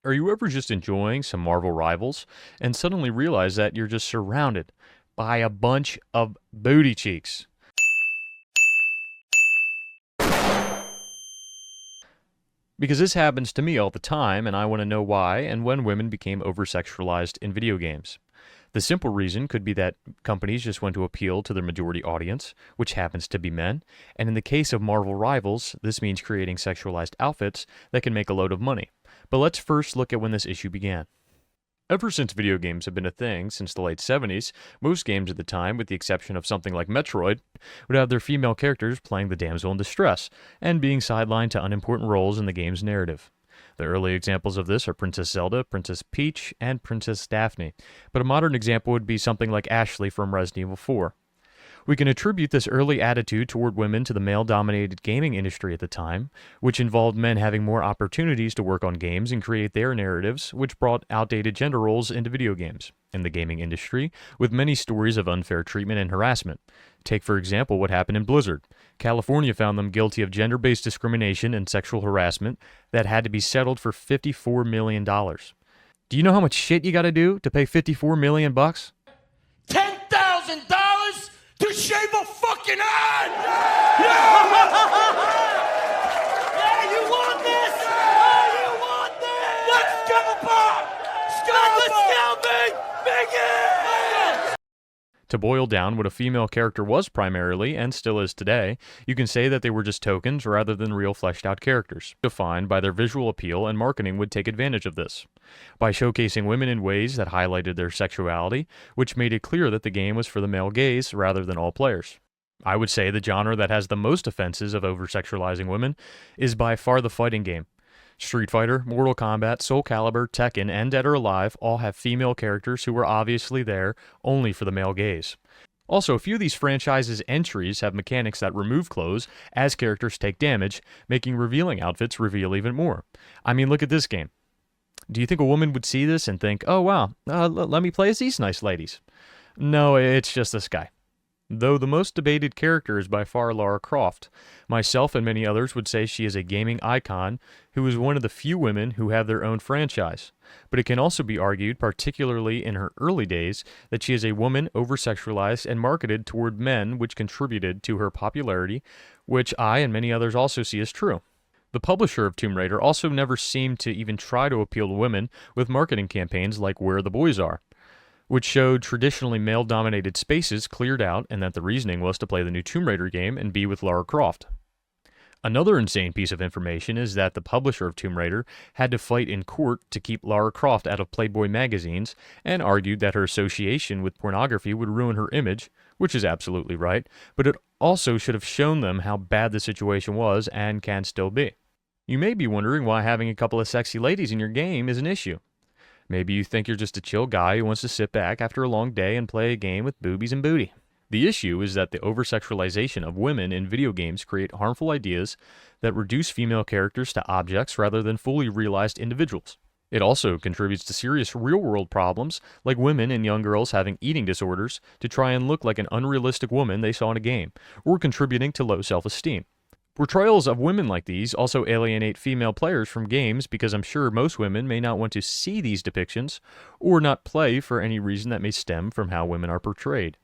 Are you ever just enjoying some Marvel Rivals and suddenly realize that you're just surrounded by a bunch of booty cheeks? Because this happens to me all the time, and I want to know why and when women became over-sexualized in video games. The simple reason could be that companies just want to appeal to their majority audience, which happens to be men, and in the case of Marvel Rivals, this means creating sexualized outfits that can make a load of money. But let's first look at when this issue began. Ever since video games have been a thing since the late 70s, most games at the time, with the exception of something like Metroid, would have their female characters playing the damsel in distress and being sidelined to unimportant roles in the game's narrative. The early examples of this are Princess Zelda, Princess Peach, and Princess Daphne, but a modern example would be something like Ashley from Resident Evil 4. We can attribute this early attitude toward women to the male-dominated gaming industry at the time, which involved men having more opportunities to work on games and create their narratives, which brought outdated gender roles into video games. In the gaming industry, with many stories of unfair treatment and harassment. Take, for example, what happened in Blizzard. California found them guilty of gender-based discrimination and sexual harassment that had to be settled for $54 million. Do you know how much shit you gotta do to pay $54 million bucks? $10,000 to shave a fucking head! Yeah, you want this? You want this? Let's go, Bob! Let's go, Biggie! To boil down what a female character was primarily, and still is today, you can say that they were just tokens rather than real fleshed out characters, defined by their visual appeal, and marketing would take advantage of this. By showcasing women in ways that highlighted their sexuality, which made it clear that the game was for the male gaze rather than all players. I would say the genre that has the most offenses of over-sexualizing women is by far the fighting game. Street Fighter, Mortal Kombat, Soul Calibur, Tekken, and Dead or Alive all have female characters who were obviously there only for the male gaze. Also, a few of these franchises' entries have mechanics that remove clothes as characters take damage, making revealing outfits reveal even more. I mean, look at this game. Do you think a woman would see this and think, oh wow, let me play as these nice ladies? No, it's just this guy. Though the most debated character is by far Lara Croft. Myself and many others would say she is a gaming icon who is one of the few women who have their own franchise. But it can also be argued, particularly in her early days, that she is a woman over-sexualized and marketed toward men, which contributed to her popularity, which I and many others also see as true. The publisher of Tomb Raider also never seemed to even try to appeal to women with marketing campaigns like Where the Boys Are, which showed traditionally male-dominated spaces cleared out and that the reasoning was to play the new Tomb Raider game and be with Lara Croft. Another insane piece of information is that the publisher of Tomb Raider had to fight in court to keep Lara Croft out of Playboy magazines and argued that her association with pornography would ruin her image, which is absolutely right, but it also should have shown them how bad the situation was and can still be. You may be wondering why having a couple of sexy ladies in your game is an issue. Maybe you think you're just a chill guy who wants to sit back after a long day and play a game with boobies and booty. The issue is that the over-sexualization of women in video games create harmful ideas that reduce female characters to objects rather than fully realized individuals. It also contributes to serious real-world problems like women and young girls having eating disorders to try and look like an unrealistic woman they saw in a game, or contributing to low self-esteem. Portrayals of women like these also alienate female players from games because I'm sure most women may not want to see these depictions or not play for any reason that may stem from how women are portrayed.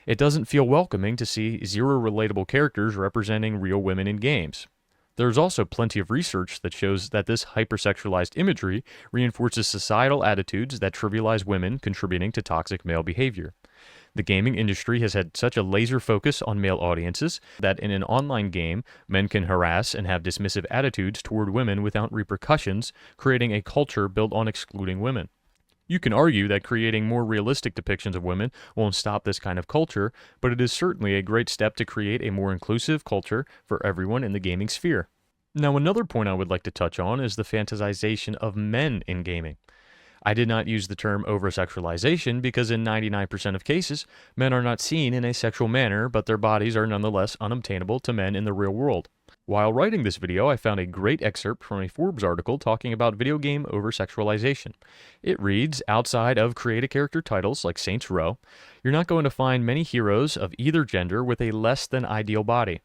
It doesn't feel welcoming to see zero relatable characters representing real women in games. There's also plenty of research that shows that this hypersexualized imagery reinforces societal attitudes that trivialize women, contributing to toxic male behavior. The gaming industry has had such a laser focus on male audiences that in an online game, men can harass and have dismissive attitudes toward women without repercussions, creating a culture built on excluding women. You can argue that creating more realistic depictions of women won't stop this kind of culture, but it is certainly a great step to create a more inclusive culture for everyone in the gaming sphere. Now, another point I would like to touch on is the fantasization of men in gaming. I did not use the term over-sexualization because in 99% of cases, men are not seen in a sexual manner, but their bodies are nonetheless unobtainable to men in the real world. While writing this video, I found a great excerpt from a Forbes article talking about video game over-sexualization. It reads, outside of create-a-character titles like Saints Row, you're not going to find many heroes of either gender with a less than ideal body.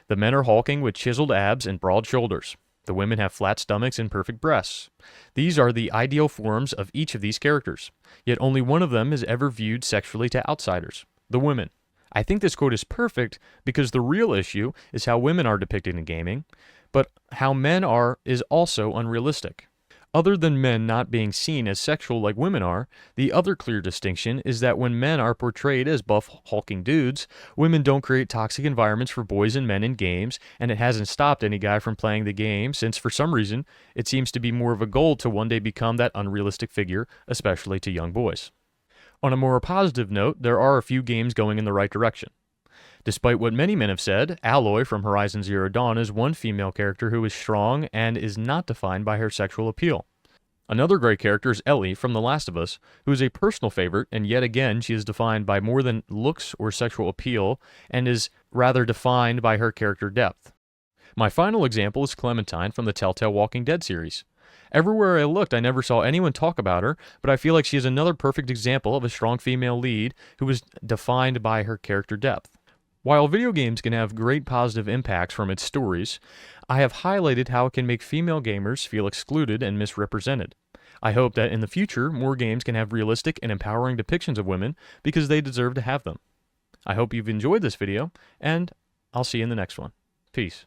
The men are hulking with chiseled abs and broad shoulders. The women have flat stomachs and perfect breasts. These are the ideal forms of each of these characters, yet only one of them is ever viewed sexually to outsiders, the women. I think this quote is perfect because the real issue is how women are depicted in gaming, but how men are is also unrealistic. Other than men not being seen as sexual like women are, the other clear distinction is that when men are portrayed as buff, hulking dudes, women don't create toxic environments for boys and men in games, and it hasn't stopped any guy from playing the game since, for some reason, it seems to be more of a goal to one day become that unrealistic figure, especially to young boys. On a more positive note, there are a few games going in the right direction. Despite what many men have said, Aloy from Horizon Zero Dawn is one female character who is strong and is not defined by her sexual appeal. Another great character is Ellie from The Last of Us, who is a personal favorite, and yet again she is defined by more than looks or sexual appeal, and is rather defined by her character depth. My final example is Clementine from the Telltale Walking Dead series. Everywhere I looked, I never saw anyone talk about her, but I feel like she is another perfect example of a strong female lead who is defined by her character depth. While video games can have great positive impacts from its stories, I have highlighted how it can make female gamers feel excluded and misrepresented. I hope that in the future, more games can have realistic and empowering depictions of women because they deserve to have them. I hope you've enjoyed this video, and I'll see you in the next one. Peace.